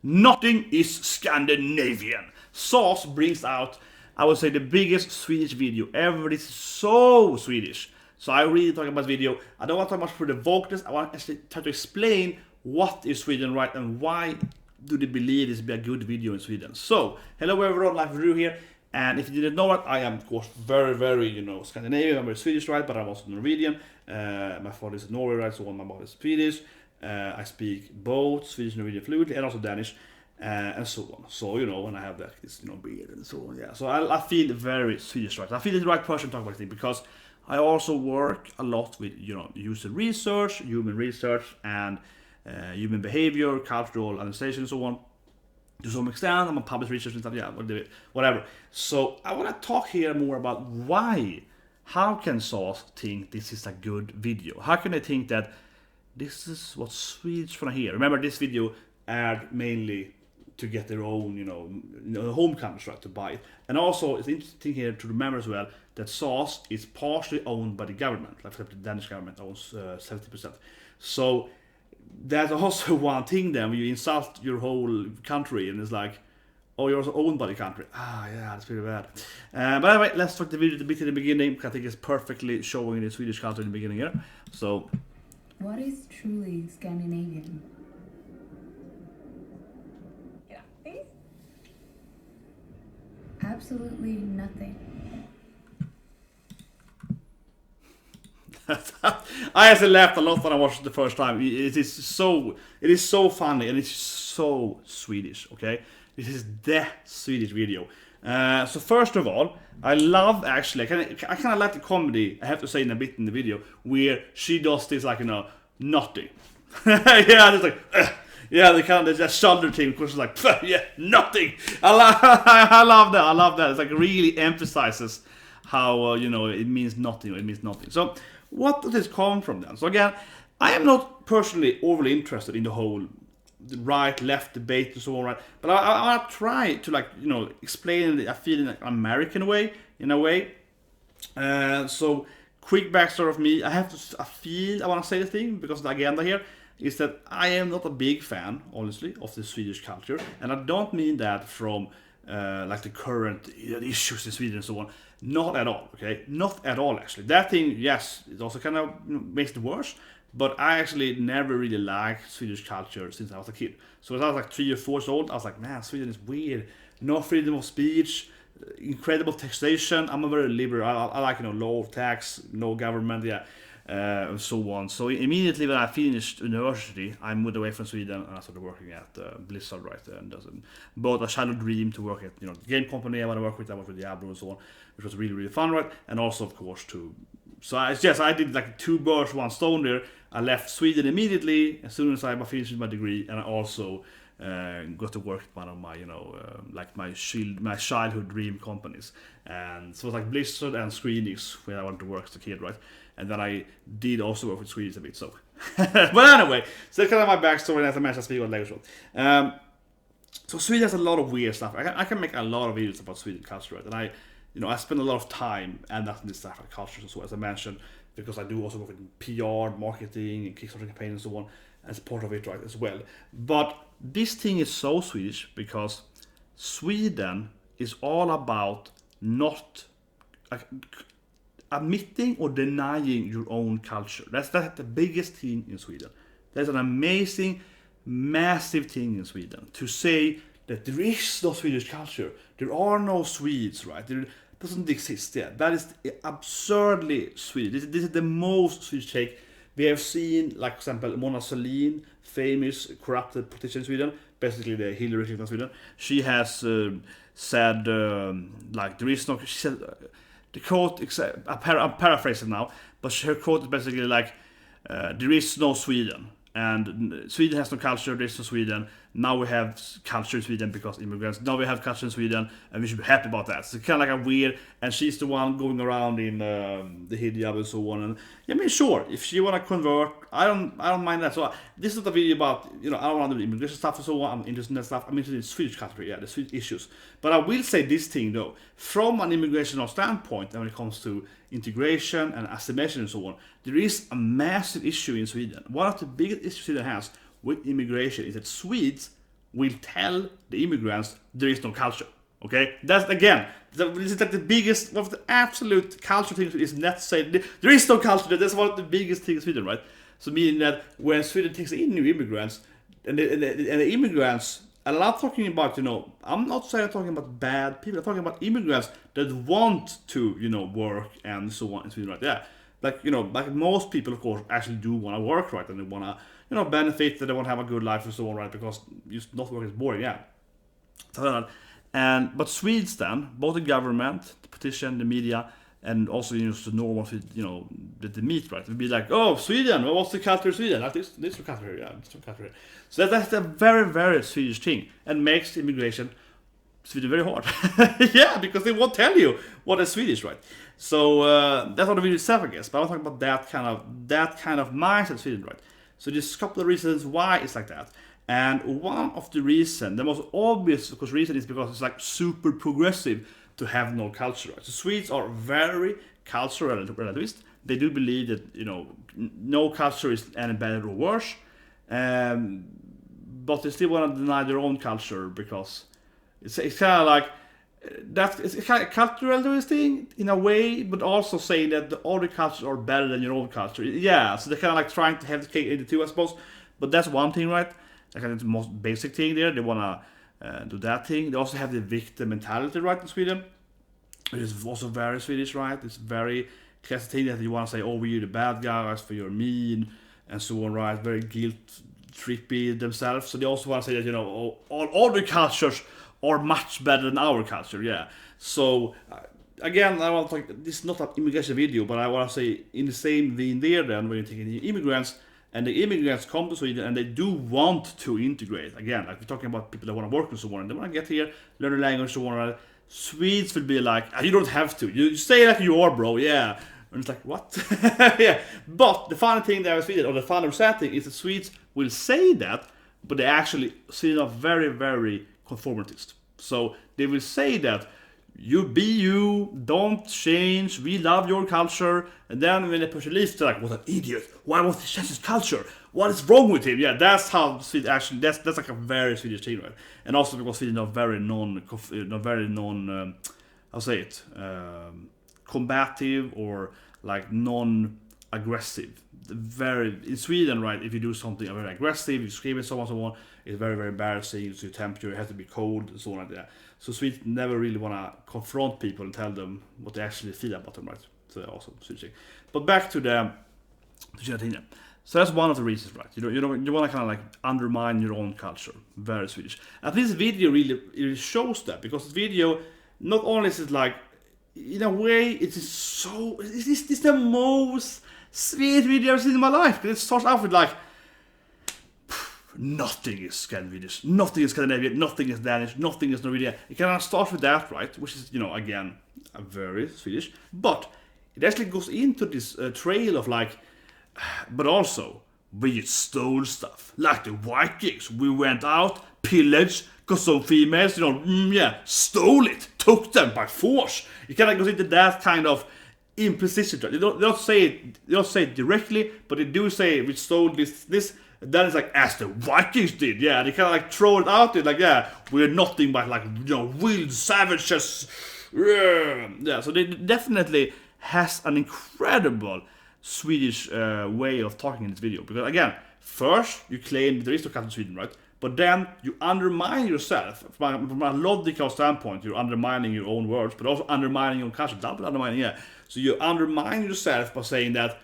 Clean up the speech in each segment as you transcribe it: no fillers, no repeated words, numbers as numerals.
Nothing is Scandinavian. SAS brings out, I would say, the biggest Swedish video ever. This is so Swedish. So I really talk about this video. I don't want to talk much for the vocalists. I want to actually try to explain what is Sweden, right, and why do they believe this will be a good video in Sweden. So, hello everyone, Life Drew here. And if you didn't know it, I am of course very, Scandinavian. I'm very Swedish, right, but I'm also Norwegian. My father is Norway, right, so my mother is Swedish. I speak both Swedish and Norwegian fluently, and also Danish, and so on. So, when I have that, this, beard and so on, yeah. So I feel very Swedish, right? I feel the right person to talk about this because I also work a lot with, user research, human research, and human behavior, cultural administration, and so on. To some extent, I'm a public research and stuff, yeah, whatever. So I want to talk here more about why. How can SAS think this is a good video? How can they think that this is what Swedes want to hear? Remember, this video aired mainly to get their own, home countries, right, to buy it. And also, it's interesting here to remember as well that SAS is partially owned by the government. Like, for example, the Danish government owns 70%. So there's also one thing then, when you insult your whole country and it's like, oh, you're also owned by the country. Yeah, that's pretty bad. But anyway, let's start the video a bit in the beginning, because I think it's perfectly showing the Swedish culture in the beginning here. So, what is truly Scandinavian? Absolutely nothing. I actually laughed a lot when I watched it the first time. It is so funny, and it's so Swedish, okay? This is the Swedish video. So first of all, I love actually, I kind of like the comedy, I have to say in a bit in the video, where she does this like, nothing. Yeah, it's like, yeah, they kind of that shoulder thing, which is like, yeah, nothing. I love that. It's like really emphasizes how it means nothing. It means nothing. So what does this come from then? So again, I am not personally overly interested in the whole right-left debate and so on, right? But I try to explain it. I feel in an American way, in a way. So quick backstory of me. I want to say the thing because the agenda here is that I am not a big fan, honestly, of the Swedish culture. And I don't mean that from the current issues in Sweden and so on. Not at all, okay? Not at all, actually. That thing, yes, it also kind of makes it worse. But I actually never really liked Swedish culture since I was a kid. So when I was like 3 or 4 years old, I was like, man, Sweden is weird. No freedom of speech, incredible taxation. I'm a very liberal. I like, low tax, no government, yeah. And so on. So immediately when I finished university, I moved away from Sweden and I started working at Blizzard, right? And both a childhood dream to work at the game company I want to work with. I worked with Diablo and so on, which was really fun, right? And also of course I did like 2 birds, 1 stone there. I left Sweden immediately as soon as I finished my degree, and I also got to work at one of my my childhood dream companies. And so it was like Blizzard and Screenix where I wanted to work as a kid, right? And then I did also work with Swedes a bit, so. But anyway, so that's kind of my backstory, and as I mentioned, I speak about language. So Sweden has a lot of weird stuff. I can make a lot of videos about Sweden culture, right? And I spend a lot of time analyzing this stuff like cultures and so, as I mentioned, because I do also work with PR, marketing, and Kickstarter campaign and so on, as part of it, right, as well. But this thing is so Swedish because Sweden is all about not admitting or denying your own culture. That's the biggest thing in Sweden. There's an amazing, massive thing in Sweden to say that there is no Swedish culture. There are no Swedes, right? There doesn't exist yet. That is absurdly Swedish. This is the most Swedish take. We have seen, like, for example, Mona Sahlin, famous corrupted politician in Sweden, basically the Hillary Clinton of Sweden. She has said, there is no... She said, the quote, I'm paraphrasing now, but her quote is basically like, there is no Sweden. And Sweden has no culture, there is no Sweden. Now we have culture in Sweden because immigrants. Now we have culture in Sweden, and we should be happy about that. So it's kind of like a weird, and she's the one going around in the hijab and so on. And I mean, sure, if she wanna convert, I don't mind that. So this is not a video about, I don't want to do immigration stuff and so on. I'm interested in that stuff. I'm interested in Swedish culture, yeah, the Swedish issues. But I will say this thing though, from an immigration standpoint, and when it comes to integration and assimilation and so on, there is a massive issue in Sweden. One of the biggest issues Sweden has with immigration is that Swedes will tell the immigrants there is no culture. Okay, that's again, this is like the biggest, one of the absolute culture things is not saying there is no culture. That's one of the biggest things in Sweden, right? So meaning that when Sweden takes in new immigrants, and the immigrants, and I'm not talking about, I'm not saying I'm talking about bad people. I'm talking about immigrants that want to, work and so on in Sweden, right? Yeah, like most people, of course, actually do want to work, right? And they want to, benefit, that they want to have a good life and so on, right? Because just not work is boring, yeah. So, but Swedes then, both the government, the politician, the media, and also the normal, the meat, right? It would be like, oh, Sweden, what's the culture of Sweden? Like this culture here, yeah, this culture here. So that's a very, very Swedish thing, and makes immigration Sweden very hard. Yeah, because they won't tell you what is Swedish, right? So that's what the video itself, I guess. But I'm talking about that kind of mindset in Sweden, right? So there's a couple of reasons why it's like that. And one of the reasons, the most obvious, of course, reason is because it's like super progressive to have no culture. Right? So Swedes are very cultural relativist. They do believe that no culture is any better or worse, but they still want to deny their own culture because it's kind of like it's kind of cultural thing in a way, but also saying that the other cultures are better than your own culture. Yeah, so they're kind of like trying to have the cake in the two, I suppose. But that's one thing, right? Like the most basic thing there. They want to do that thing. They also have the victim mentality, right, in Sweden. It is also very Swedish, right? It's very classic thing that you want to say, oh, we're the bad guys for you're mean and so on, right? Very guilt-trippy themselves. So they also want to say that, all other cultures are much better than our culture, yeah. So, again, I want to talk, this is not an immigration video, but I want to say in the same vein there then, when you're taking immigrants, and the immigrants come to Sweden and they do want to integrate. Again, like we're talking about people that want to work and so on, and they want to get here, learn the language and so on. Swedes will be like, you don't have to. You stay like you are, bro, yeah. And it's like, what? Yeah. But the funny thing there in Sweden, or the funny or sad thing, is that Swedes will say that, but they actually Sweden are very, very conformitist. So they will say that you be you, don't change, we love your culture, and then when they push a leaf, they're like, what an idiot, why won't he change his culture? What is wrong with him? Yeah, that's how Sweden actually, that's like a very Swedish thing, right? And also because Sweden are very combative or like non-aggressive. Very in Sweden, right? If you do something very aggressive, you scream at someone, it's very, very embarrassing. It's your temperature, it has to be cold, and so on like that. So Swedes never really want to confront people and tell them what they actually feel about them, right? So also Swedish. But back to the Argentina. So that's one of the reasons, right? You want to kind of like undermine your own culture. Very Swedish. And this video really shows that, because this video not only is it like, in a way, it's the most Swedish video I've seen in my life. It starts off with like, nothing is Scandinavian, nothing is Scandinavian, nothing is Danish, nothing is Norwegian. It kind of starts with that, right? Which is, again, a very Swedish. But it actually goes into this trail of like, but also, we stole stuff. Like the Vikings, we went out, pillaged, got some females, stole it, took them by force. It kind of goes into that kind of implicit. They don't say it directly, but they do say we stole this. Then it's like, as the Vikings did, yeah. They kind of like throw it out there, like, yeah, we're nothing but like, wild savages. Yeah, so they definitely has an incredible Swedish way of talking in this video. Because again, first you claim there is no culture in Sweden, right? But then you undermine yourself from a logical standpoint. You're undermining your own words, but also undermining your own culture. Double undermining, yeah. So you undermine yourself by saying that,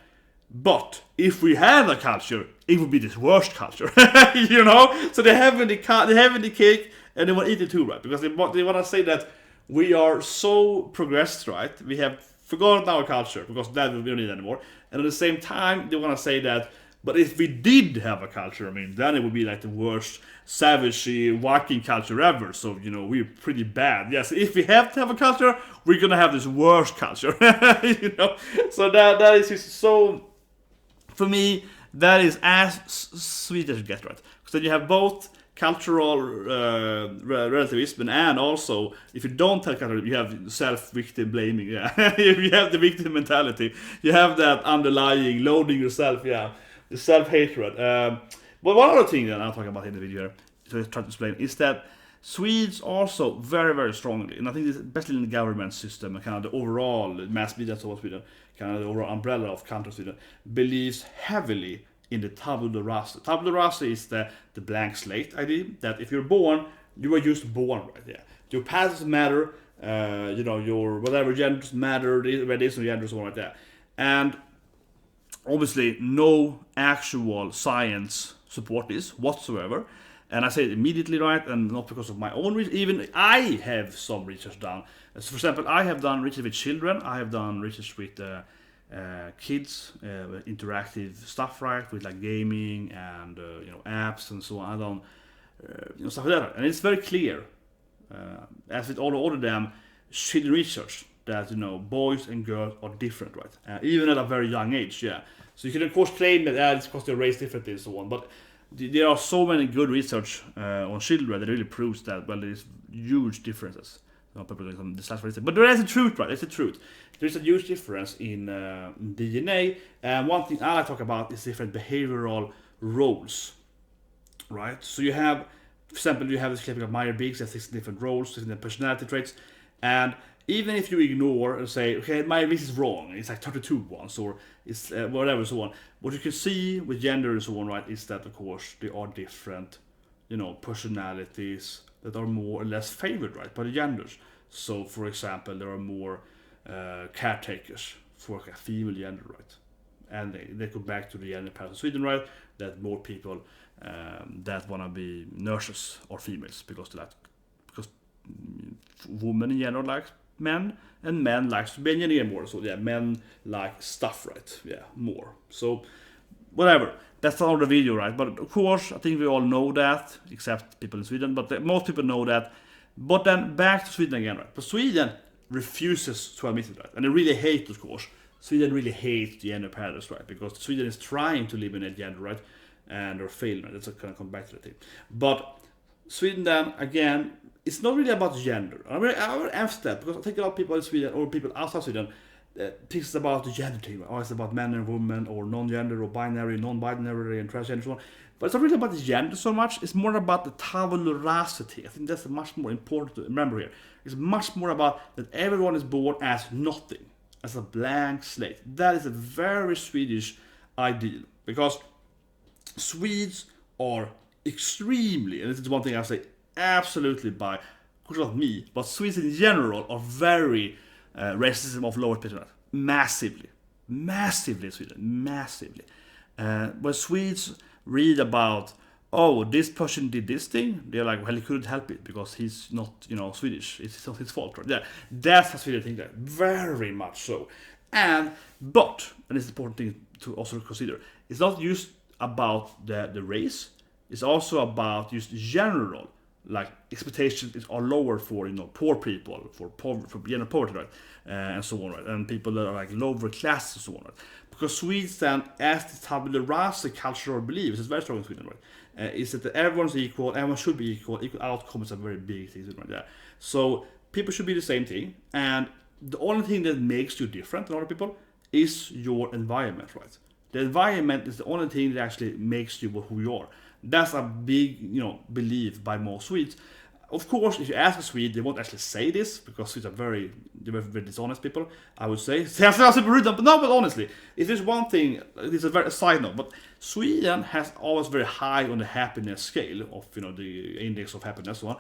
but if we have a culture, it would be this worst culture, So they have the cake and they want to eat it too, right? Because they want to say that we are so progressed, right? We have forgotten our culture because that we don't need anymore. And at the same time, they want to say that, but if we did have a culture, then it would be like the worst savage Viking culture ever. So, we're pretty bad. Yes, if we have to have a culture, we're gonna have this worst culture. So that is just so. For me, that is as sweet as you get, right? Because then you have both cultural relativism and also, if you don't have culture, you have self-victim blaming, yeah. You have the victim mentality. You have that underlying loading yourself, yeah. The self-hatred. But one other thing that I'm talking about in the video here to try to explain, is that Swedes also very, very strongly, and I think this, especially in the government system and kind of the overall mass media of Sweden, kind of the overall umbrella of country Sweden, believes heavily in the Tabula Rasa. Tabula Rasa is the blank slate idea, that if you're born, you are just born, right? Yeah. Your past doesn't matter, your whatever gender doesn't matter, where there is no gender, so on like that. And obviously, no actual science support this whatsoever. And I say it immediately, right, and not because of my own research. Even I have some research done. So for example, I have done research with children. I have done research with kids, interactive stuff, right, with like gaming and apps and so on. I've done stuff like that, and it's very clear, as with all of them, children research that boys and girls are different, right? Even at a very young age, yeah. So you can of course claim that it's because they're raised differently and so on, but there are so many good research on children that really proves that there's huge differences. People doing some dislike for this, but there is the truth, right? It's the truth. There is a huge difference in DNA, and one thing I like to talk about is different behavioral roles, right? So you have, for example, you have this clipping of Myers-Briggs that 6 different roles, 6 different personality traits, and even if you ignore and say, okay, Myers-Briggs is wrong, it's like 32 ones, or it's whatever, so on. What you can see with gender and so on, right, is that, of course, there are different, personalities that are more or less favored, right, by the genders. So, for example, there are more caretakers for a female gender, right? And they go back to the gender pattern in Sweden, right, that more people that want to be nurses or females, because women in general like men, and men likes to be engineer more. So yeah, men like stuff, right? Yeah, more. So whatever. That's another video, right? But of course, I think we all know that, except people in Sweden. But most people know that. But then back to Sweden again, right? But Sweden refuses to admit it, right? And they really hate, of course. Sweden really hates the gender paradox, right? Because Sweden is trying to live in a gender, right? And they're failing, right? That's kind of come back to the thing. But Sweden then, again, it's not really about gender. I will emphasize that, because I think a lot of people in Sweden, or people outside Sweden, think it's about the gender thing, or it's about men and women, or non-gender, or binary, non-binary, and transgender, and so on. But it's not really about the gender so much. It's more about the Tabula Rasa thing. I think that's much more important to remember here. It's much more about that everyone is born as nothing, as a blank slate. That is a very Swedish ideal, because Swedes are extremely, and this is one thing I say absolutely by, of course not me, but Swedes in general are very racism of lower people. Massively in Sweden, massively. When Swedes read about, oh, this person did this thing, they're like, well, he couldn't help it because he's not, Swedish. It's not his fault, right? Yeah, that's how Sweden think that, very much so. But it's an important thing to also consider, it's not just about the race, it's also about just general, like expectations are lower for poor people, for general poverty, right, and so on, right, and people that are like lower class and so on, right, because Swedes then, as the Tabula Rasa cultural beliefs, is very strong in Sweden, right, is that everyone's equal, everyone should be equal outcome is a very big thing, right, yeah. So people should be the same thing, and the only thing that makes you different than other people is your environment, right? The environment is the only thing that actually makes you who you are. That's a big, belief by most Swedes. Of course, if you ask a Swede, they won't actually say this, because Swedes are very dishonest people, I would say. But honestly, if there's one thing, this is a very side note, but Sweden has always very high on the happiness scale of, the index of happiness, so on.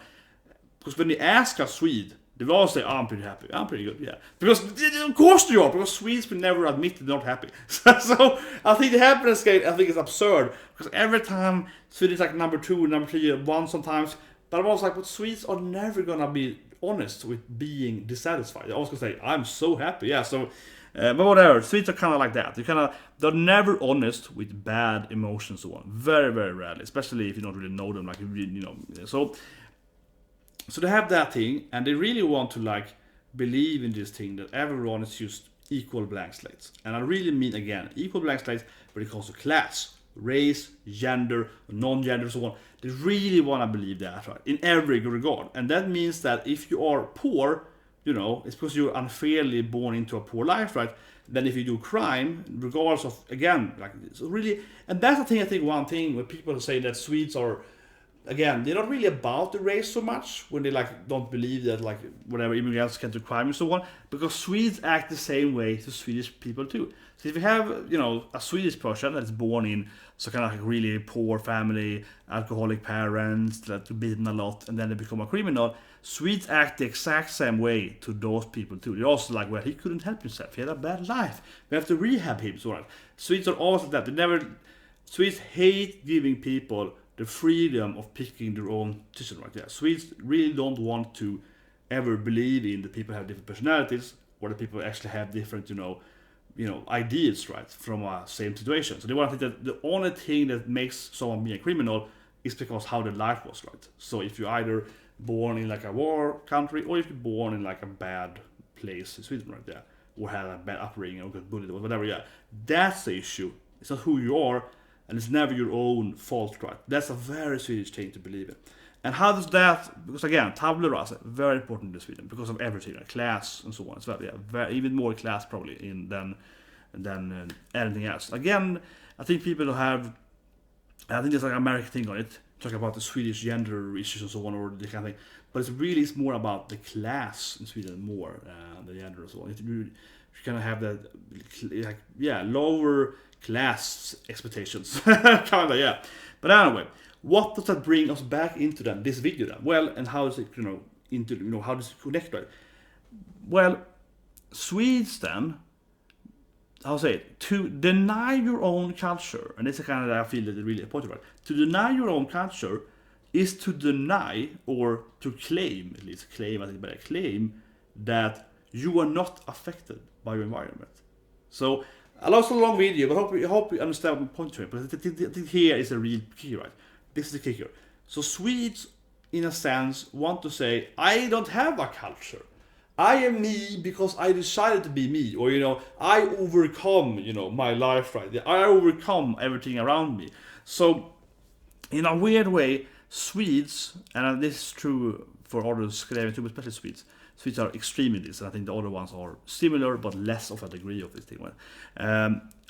Because when they ask a Swede, they will always say, oh, I'm pretty happy, I'm pretty good, yeah. Because, of course they are, because Swedes will never admit they're not happy. So, I think the happiness scale, I think, is absurd. Because every time, Sweden is like number 2, number 3, 1 sometimes. But I'm also like, but Swedes are never gonna be honest with being dissatisfied. They're always gonna say, I'm so happy, yeah, so... but whatever, Swedes are kind of like that. They're never honest with bad emotions and so on. Very, very rarely. Especially if you don't really know them, like, So they have that thing, and they really want to believe in this thing that everyone is just equal blank slates. And I really mean, again, equal blank slates when it comes to class, race, gender, non-gender, so on. They really want to believe that, right, in every regard. And that means that if you are poor, it's because you're unfairly born into a poor life, right? Then if you do crime, regardless of, again, so really, and that's the thing, I think, one thing where people say that Swedes are again, they're not really about the race so much when they like don't believe that like whatever immigrants can do crime and so on, because Swedes act the same way to Swedish people too. So if you have, you know, a Swedish person that's born in so kind of like really poor family, alcoholic parents that are beaten a lot, and then they become a criminal, Swedes act the exact same way to those people too. They're also like, well, he couldn't help himself, he had a bad life, we have to rehab him, so on. Swedes are always like that. They never, Swedes hate giving people the freedom of picking their own decision right there. Swedes really don't want to ever believe in that people have different personalities, or that people actually have different, you know, ideas, right, from a same situation. So they want to think that the only thing that makes someone be a criminal is because how their life was, right? So if you're either born in like a war country, or if you're born in like a bad place in Sweden right there, or had a bad upbringing, or got bullied, or whatever, yeah, that's the issue. It's not who you are, and it's never your own fault, right? That's a very Swedish thing to believe in. And how does that, because again, Tabula Rasa, very important in Sweden because of everything, like class and so on as well. Yeah, even more class probably than anything else. Again, I think people have, I think there's like an American thing on it, talking about the Swedish gender issues and so on, or the kind of thing. But it's really, it's more about the class in Sweden more than the gender and so on. You kind of have that, like, yeah, lower class expectations, kind of, yeah. But anyway, what does that bring us back into then this video then? Well, and how does it, how does it connect, right? Well, Swedes then, how to say it, to deny your own culture, and it's a kind of that I feel that it's really important, right? To deny your own culture is to deny, or to claim, at least claim, I think, but claim that you are not affected by your environment. So I lost a long video, but I hope you understand my point to it. But I think here is a real key, right? This is the kicker. So Swedes, in a sense, want to say, I don't have a culture. I am me because I decided to be me. Or, I overcome, my life, right? I overcome everything around me. So, in a weird way, Swedes, and this is true for other Scandinavian too, but especially Swedes are extreme in this, and I think the other ones are similar, but less of a degree of this thing,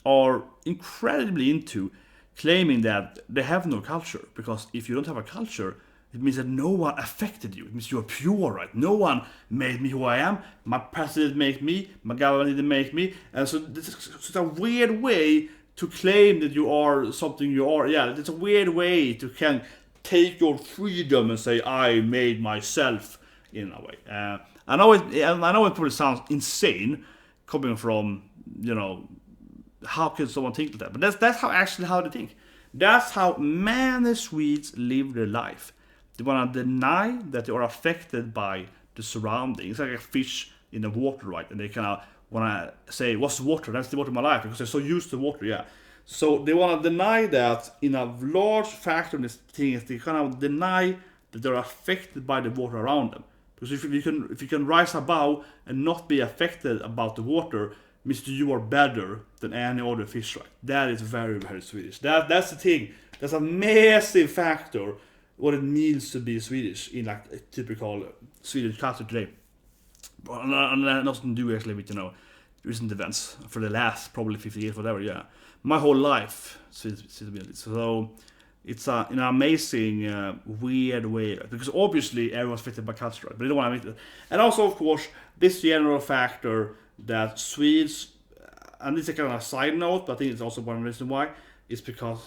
are incredibly into claiming that they have no culture, because if you don't have a culture, it means that no one affected you. It means you're pure, right? No one made me who I am. My president made me. My government didn't make me. And so this is a weird way to claim that you are something you are. Yeah, it's a weird way to can take your freedom and say, I made myself, in a way. I know it probably sounds insane coming from, how can someone think like that? But that's how they think. That's how many Swedes live their life. They want to deny that they are affected by the surroundings. It's like a fish in the water, right? And they kind of want to say, what's water? That's the water of my life, because they're so used to water, yeah. So they want to deny that in a large factor in this thing is they kind of deny that they're affected by the water around them. Because if you can rise above and not be affected about the water, means you are better than any other fish, right? That is very, very Swedish. That's the thing. That's a massive factor what it means to be Swedish in like a typical Swedish culture today. And nothing to do actually with recent events for the last probably 50 years, whatever. Yeah, my whole life. So it's an amazing, weird way, because obviously everyone's affected by culture, right? But they don't want to admit it. And also, of course, this general factor that Swedes, and this is kind of a side note, but I think it's also one reason why, is because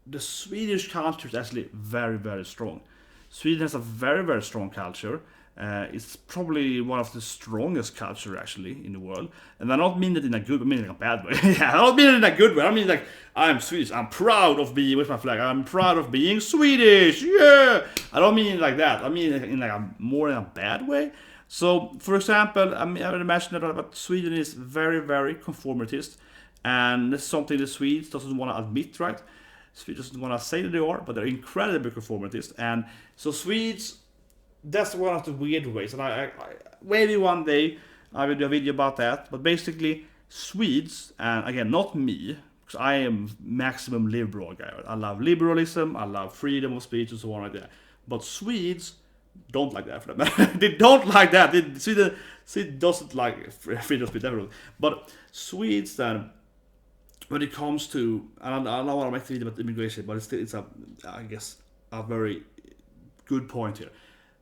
the Swedish culture is actually very, very strong. Sweden has a very, very strong culture. It's probably one of the strongest culture actually in the world. And I don't mean that in a good, I mean in a bad way. Yeah, I don't mean it in a good way. I mean like, I'm Swedish. I'm proud of being, with my flag, I'm proud of being Swedish. Yeah. I don't mean it like that. I mean in like a more in a bad way. So, for example, I would imagine that Sweden is very, very conformitist. And that's something the Swedes doesn't want to admit, right? Swedes doesn't want to say that they are, but they're incredibly conformitist. And so Swedes, that's one of the weird ways. And I maybe one day I will do a video about that. But basically, Swedes, and again, not me, because I am maximum liberal guy. I love liberalism, I love freedom of speech and so on like that. But Swedes don't like that for them. They don't like that. Sweden doesn't like freedom of speech, everyone. But Swedes then, when it comes to, and I don't want to make the video about immigration, but it's a I guess a very good point here.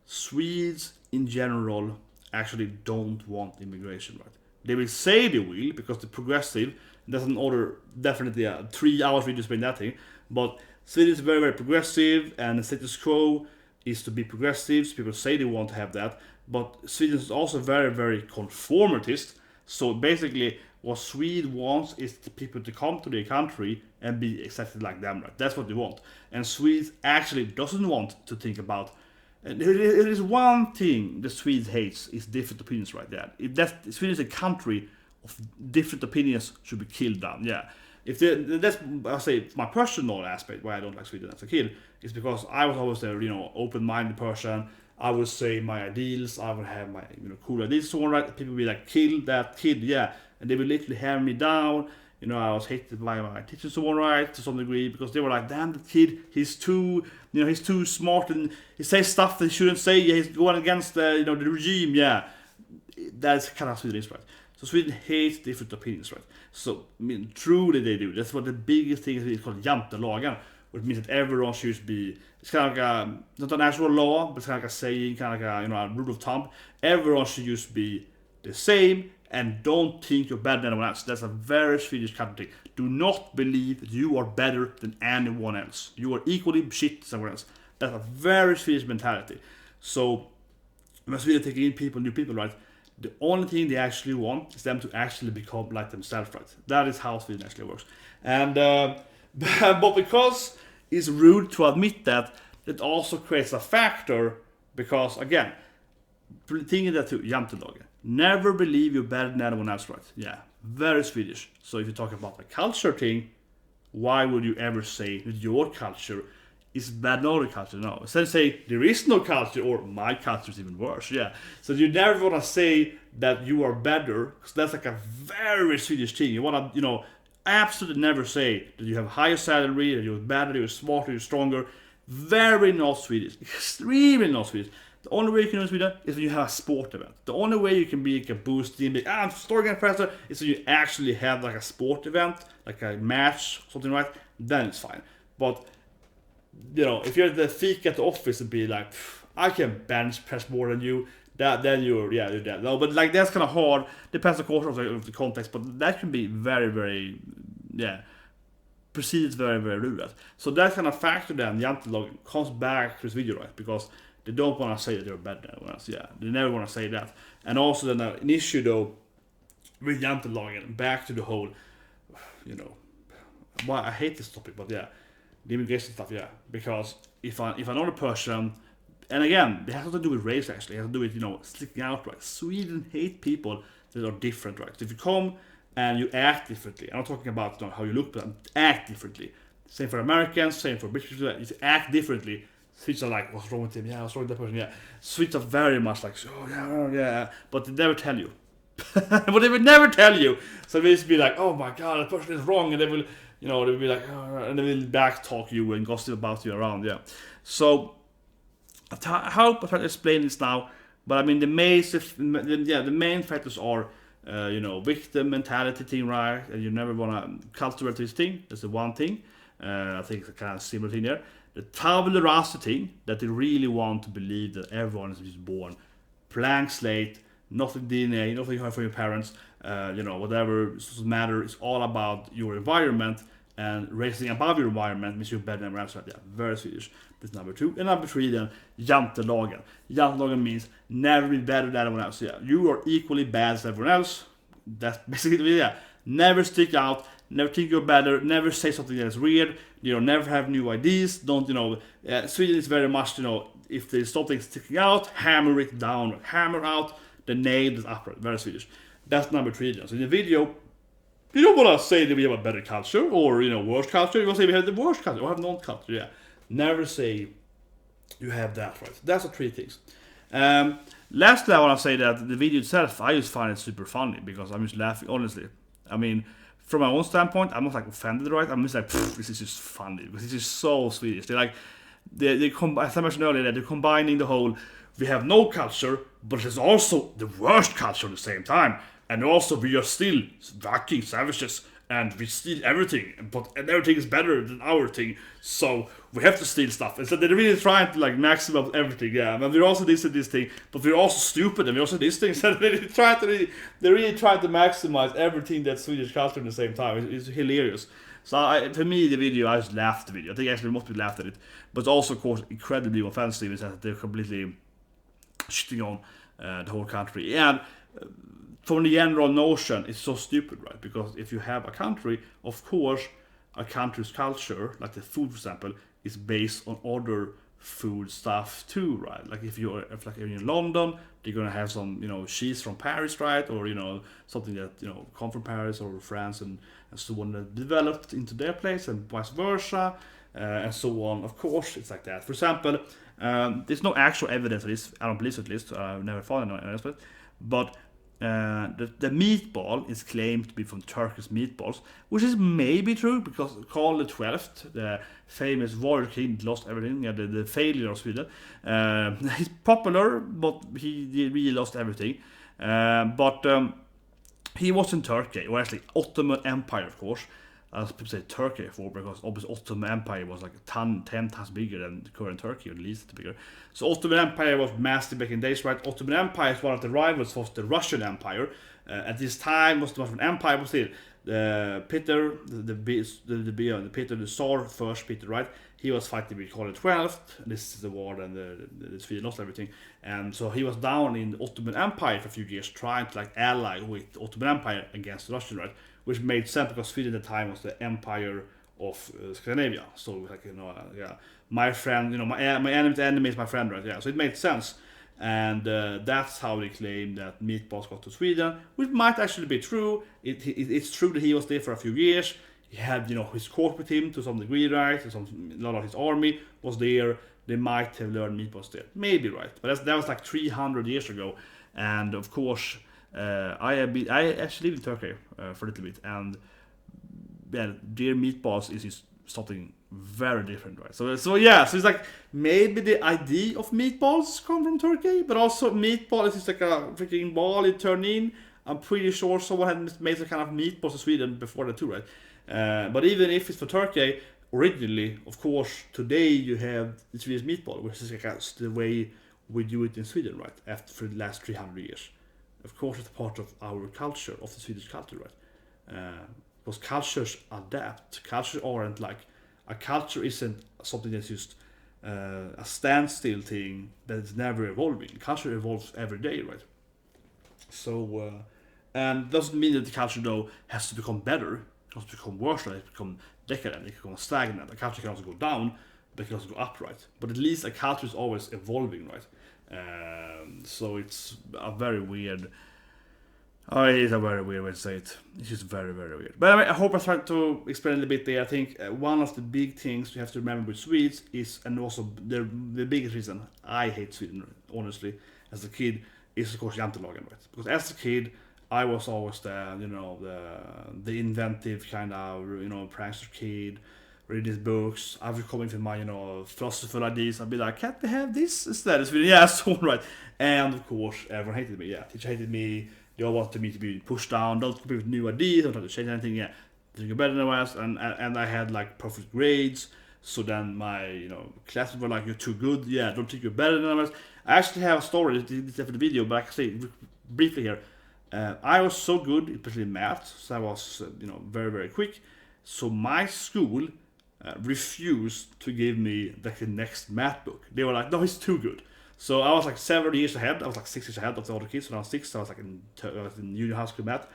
Swedes in general actually don't want immigration, right? They will say they will because they're progressive. There's an order, definitely a 3 hours video explain that thing. But Sweden is very, very progressive, and the status quo is to be progressive. So people say they want to have that. But Sweden is also very, very conformitist. So basically, what Sweden wants is the people to come to their country and be exactly like them, right? That's what they want. And Sweden actually doesn't want to think about. And there is one thing the Swedes hates is different opinions, right there. If Sweden is a country of different opinions should be killed down, yeah. If that's, I'll say, my personal aspect why I don't like Sweden as a kid is because I was always a open-minded person. I would say my ideals, I would have my cool ideas, so on, right? People would be like, kill that kid, yeah, and they would literally hammer me down. I was hated by my teachers, so on, right, to some degree, because they were like, damn, the kid, he's too smart and he says stuff that he shouldn't say. Yeah, he's going against the regime, yeah. That's kind of Sweden is, right? So Sweden hates different opinions, right? So, truly they do. That's what the biggest thing is called jantelagen, which means that everyone should be, it's kind of like not an actual law, but it's kind of like a saying, kind of like a rule of thumb. Everyone should just be the same, and don't think you're better than anyone else. That's a very Swedish country. Do not believe that you are better than anyone else. You are equally shit to someone else. That's a very Swedish mentality. So, when Sweden taking in new people, right? The only thing they actually want is them to actually become like themselves, right? That is how Sweden actually works. And but because it's rude to admit that, it also creates a factor. Because again, thinking that too, jantelagen. Never believe you're better than anyone else, right? Yeah, very Swedish. So if you talk about the culture thing, why would you ever say that your culture is better than other culture? No. Instead of say there is no culture, or my culture is even worse. Yeah. So you never want to say that you are better, because that's like a very Swedish thing. You want to, absolutely never say that you have higher salary, that you're better, you're smarter, you're stronger. Very not Swedish. Extremely not Swedish. The only way you can do Sweden is when you have a sport event. The only way you can be like a boost in the story professor is when you actually have like a sport event, like a match, something like that. Then it's fine. But if you're at the fika at the office and be like, I can bench press more than you, then you're that. No, but like that's kind of hard. Depends of course of the context, but that can be very, very, perceived very, very rude. So that kind of factor then, jantelagen, comes back to this video, right? Because they don't want to say that they're better than anyone else. Yeah, they never want to say that. And also then an issue though with jantelagen, back to the whole, why I hate this topic, but yeah, the immigration stuff, yeah. Because if another person, and again, it has nothing to do with race actually, it has to do with, sticking out, right? Sweden hate people that are different, right? So if you come and you act differently, I'm not talking about how you look, but act differently. Same for Americans, same for British people, you act differently. Swedes are like, what's wrong with him? Yeah, what's wrong with that person? Yeah. Swedes are very much like, oh, yeah. But they never tell you. But they will never tell you. So they just be like, oh my god, that person is wrong. And they will, they will be like, oh, and they will backtalk you and gossip about you around, yeah. So, I hope I try to explain this now. But I mean, the main factors are, victim mentality thing, right? And you never want to cultivate this thing. That's the one thing. I think it's a kind of similar thing there. The Tabula Rasa thing, that they really want to believe that everyone is just born blank slate, nothing DNA, nothing from your parents, whatever doesn't matter. It's all about your environment, and raising above your environment means you're better than everyone else. Yeah, very Swedish. That's number 2. And number 3 then, jantelagen. Jantelagen means never be better than anyone else. Yeah, you are equally bad as everyone else. That's basically, yeah. Never stick out, never think you're better, never say something that's weird, never have new ideas, don't, Sweden is very much, if there's something sticking out, hammer it down, hammer out the nail that's upright, very Swedish. That's number 3. So in the video, you don't want to say that we have a better culture, or, worse culture, you want to say we have the worst culture, or have non-culture, yeah. Never say you have that, right? That's the 3 things. Lastly, I want to say that the video itself, I just find it super funny, because I'm just laughing, honestly. I mean, from my own standpoint, I'm not like offended, right? I'm just like, this is just funny, because it's just so Swedish. They're like, as I mentioned earlier, they're combining the whole, we have no culture, but it's also the worst culture at the same time. And also, we are still Viking savages, and we steal everything, and everything is better than our thing. So we have to steal stuff. And so they're really trying to like maximize everything, yeah. But we're also this and this thing, but we're also stupid and we're also this thing. So they really try to maximize everything that's Swedish culture at the same time. It's hilarious. So for me, the video, I just laughed at the video. I think actually most people laughed at it. But it's also, of course, incredibly offensive in that they're completely shitting on the whole country. And from the general notion, it's so stupid, right? Because if you have a country, of course, a country's culture, like the food, for example, is based on other food stuff too, right? Like if you're in London, they're gonna have some, cheese from Paris, right? Or something that come from Paris or France and so on, that developed into their place, and vice versa, and so on. Of course, it's like that. For example, there's no actual evidence of this. I don't believe so, at least. I've never found anything, but the meatball is claimed to be from Turkish meatballs, which is maybe true because Karl XII, the famous warrior king, lost everything. Yeah, the failure of Sweden. He's popular, but he really lost everything. But he was in Turkey, or actually Ottoman Empire, of course. As people say Turkey before, because obviously Ottoman Empire was like 10 times bigger than the current Turkey, or at least bigger. So Ottoman Empire was massive back in days, right? Ottoman Empire is one of the rivals of the Russian Empire. At this time, was the Russian Empire, was still Peter, Peter the Tsar, first Peter, right? He was fighting with Karl XII. This is the war, and the Sweden lost everything. And so he was down in the Ottoman Empire for a few years, trying to like ally with the Ottoman Empire against the Russian, right? Which made sense because Sweden at the time was the empire of Scandinavia. So like my friend, my enemy's enemy is my friend, right? Yeah, so it made sense, and that's how they claim that meatballs got to Sweden, which might actually be true. It's true that he was there for a few years. He had his court with him to some degree, right? A lot of his army was there. They might have learned meatballs there, maybe, right? But that was like 300 years ago, and of course. I actually lived in Turkey for a little bit, and their meatballs is something very different, right? So it's like maybe the idea of meatballs come from Turkey, but also meatball is just like a freaking ball you turn in. I'm pretty sure someone had made some kind of meatballs in Sweden before that too, right? But even if it's for Turkey, originally, of course, today you have the Swedish meatball, which is like the way we do it in Sweden, right? For the last 300 years. Of course, it's part of our culture, of the Swedish culture, right? Because cultures adapt. Cultures aren't like... A culture isn't something that's just a standstill thing that is never evolving. Culture evolves every day, right? So, and doesn't mean that the culture, though, has to become better. It has to become worse, right? It can become decadent, it can become stagnant. A culture can also go down, but it can also go up, right? But at least a culture is always evolving, right? So it's a very weird... it's a very weird way to say it. It's just very, very weird. But I hope I tried to explain a little bit there. I think one of the big things you have to remember with Swedes is, and also the biggest reason I hate Sweden, honestly, as a kid, is of course Jantelagen, right? Because as a kid, I was always the inventive kind of, prankster kid, read these books. I would come in with my, philosophical ideas. I'd be like, can't we have this instead? It's really, yeah, so right. And of course, everyone hated me. Yeah, teacher hated me. They all wanted me to be pushed down. Don't come up with new ideas. Don't try to change anything. Yeah, think you're better than I was. And I had like perfect grades. So then my, classes were like, you're too good. Yeah, don't think you're better than I was. I actually have a story. This is for the video, but I can say briefly here. I was so good, especially in math. So I was, very, very quick. So my school refused to give me the next math book. They were like, no, he's too good. So I was like several years ahead. I was like 6 years ahead of the other kids. When I was 6, I was like in junior high school math.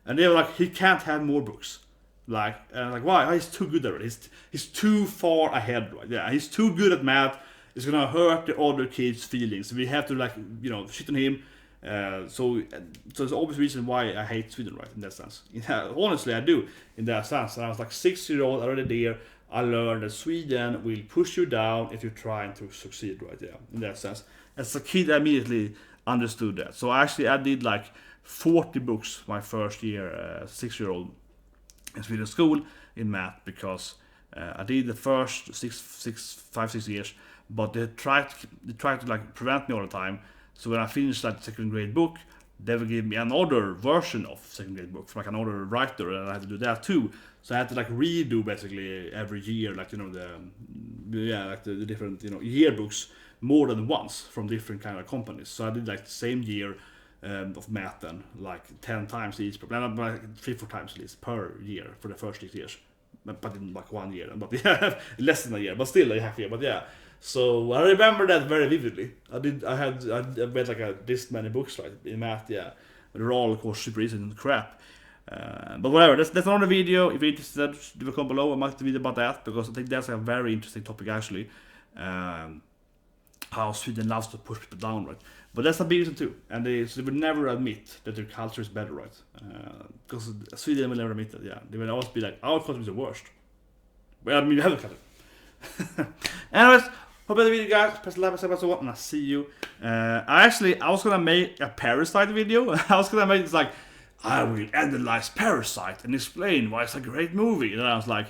And they were like, he can't have more books. Like, why? Oh, he's too good at it. He's too far ahead. Right? Yeah, he's too good at math. It's gonna hurt the other kids' feelings. So we have to shit on him. So it's obvious reason why I hate Sweden, right? In that sense. Yeah, honestly, I do. In that sense. And I was like 6-year-old already there. I learned that Sweden will push you down if you're trying to succeed, right? Yeah, in that sense. As a kid, I immediately understood that. So I did like 40 books my first year, 6-year-old in Sweden school in math, because I did the first 5-6 years, but they tried to like prevent me all the time. So when I finished that second grade book, they would give me another version of second grade book from like another writer, and I had to do that too. So I had to like redo basically every year, like the different yearbooks more than once from different kind of companies. So I did like the same year of math then, like 10 times each, like 3-4 times at least per year for the first 6 years. But in like 1 year, but yeah, less than a year, but still a half year. But yeah, so I remember that very vividly. I read like this many books, right, in math, yeah. They're all of course super easy and crap. But whatever, that's another video. If you're interested, leave a comment below. I might do a video about that because I think that's a very interesting topic actually. How Sweden loves to push people down, right? But that's a big reason too, and they would never admit that their culture is better, right? Because Sweden will never admit that. Yeah, they will always be like, our culture is the worst. Well, I mean, we have a culture. Anyways, hope you enjoyed the video, guys. Press the like button, so what, and I'll see you. I was gonna make a Parasite video. I was gonna make this like, I will analyze Parasite and explain why it's a great movie. And I was like,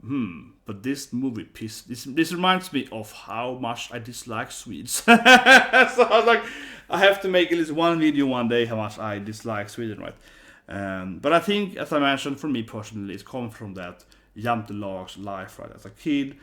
but this movie this reminds me of how much I dislike Swedes. So I was like, I have to make at least one video one day how much I dislike Sweden, right? But I think, as I mentioned, for me personally, it's come from that Jantelags life, right? As a kid,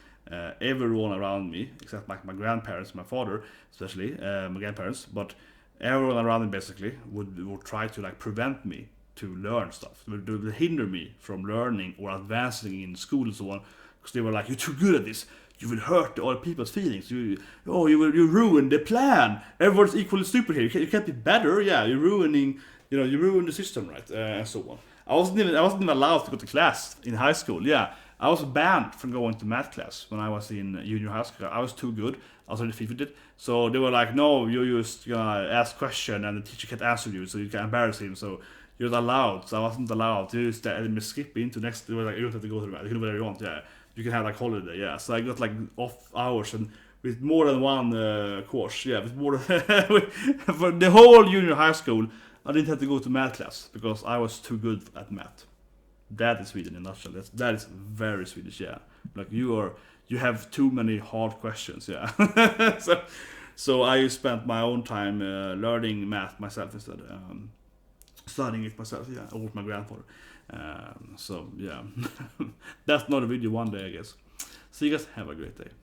everyone around me, except my grandparents, my father especially, my grandparents, but everyone around me basically would try to like prevent me to learn stuff. They would hinder me from learning or advancing in school and so on, because they were like, you're too good at this. You will hurt other people's feelings. You ruin the plan. Everyone's equally stupid here. You can't be better. Yeah, you're ruining. You ruin the system, right? And so on. I wasn't even allowed to go to class in high school. Yeah, I was banned from going to math class when I was in junior high school. I was too good. I was already defeated. So they were like, no, you just ask question and the teacher can't answer you, so you can embarrass him. So you're not allowed. So I wasn't allowed to just skip into next. They were like, you don't have to go to the math. You can do whatever you want. Yeah, you can have like holiday. Yeah, so I got like off hours and with more than one course. Yeah, with more than for the whole junior high school. I didn't have to go to math class because I was too good at math. That is Sweden in a nutshell. That is very Swedish, yeah. Like you have too many hard questions, yeah. so I spent my own time learning math myself instead, studying it myself, yeah, or with my grandfather. So yeah, that's not a video one day, I guess. So you guys have a great day.